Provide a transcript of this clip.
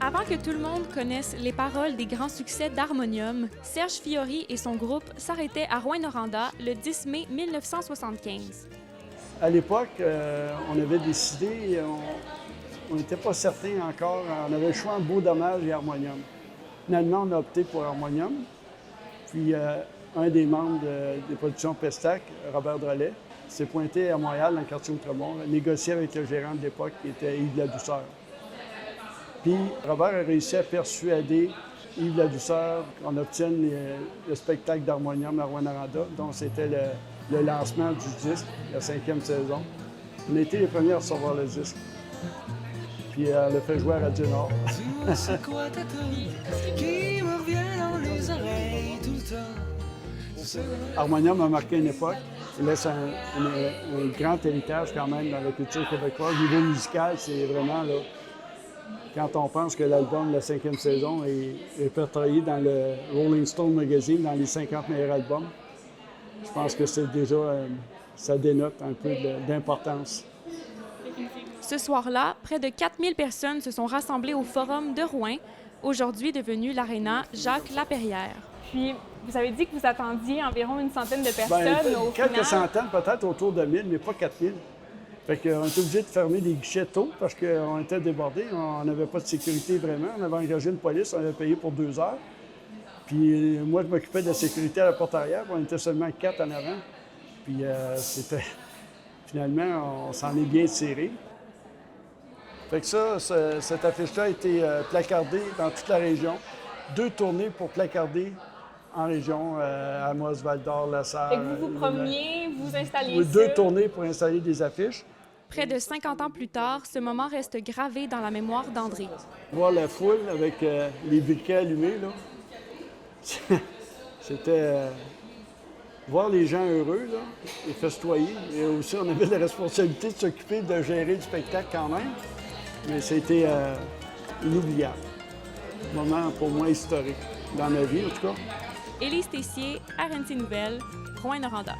Avant que tout le monde connaisse les paroles des grands succès d'Harmonium, Serge Fiori et son groupe s'arrêtaient à Rouyn-Noranda le 10 mai 1975. À l'époque, on avait décidé, on n'était pas certain encore, on avait le choix entre Beau Dommage et Harmonium. Finalement, on a opté pour Harmonium. Puis un des membres des productions Pestac, Robert Drolet, s'est pointé à Montréal, dans le quartier Outremont, négocier avec le gérant de l'époque qui était Yves Ladouceur. Puis Robert a réussi à persuader Yves Ladouceur qu'on obtienne le spectacle d'Harmonium à Rouyn-Noranda, dont c'était le lancement du disque, la 5e saison. On a été les premiers à recevoir le disque. Puis on l'a fait jouer à Radio Nord. Harmonium a marqué une époque. Il laisse un grand héritage quand même dans la culture québécoise. Au niveau musical, c'est vraiment là. Quand on pense que l'album de la 5e saison est répertorié dans le Rolling Stone Magazine, dans les 50 meilleurs albums, je pense que c'est déjà, ça dénote un peu d'importance. Ce soir-là, près de 4000 personnes se sont rassemblées au Forum de Rouyn, aujourd'hui devenu l'Aréna Jacques-Lapérière. Puis, vous avez dit que vous attendiez environ une centaine de personnes au final. Quelques centaines, peut-être autour de 1000, mais pas 4000. Fait qu'on était obligé de fermer les guichets tôt parce qu'on était débordés. On n'avait pas de sécurité vraiment. On avait engagé une police, on avait payé pour 2 heures. Puis moi, je m'occupais de la sécurité à la porte arrière. On était seulement 4 en avant. Puis c'était... Finalement, on s'en est bien tiré. Fait que ça, cette affiche-là a été placardée dans toute la région. 2 tournées pour placarder en région, Amos, Val-d'Or, Lassalle. Fait que vous vous promeniez, vous installiez Oui, 2 tournées pour installer des affiches. Près de 50 ans plus tard, ce moment reste gravé dans la mémoire d'André. Voir la foule avec les briquets allumés, là, c'était... voir les gens heureux, là, et festoyer. Et aussi, on avait la responsabilité de s'occuper de gérer le spectacle quand même. Mais c'était inoubliable. Un moment, pour moi, historique. Dans ma vie, en tout cas. Élise Tessier, RNC Nouvelles, Rouyn-Noranda.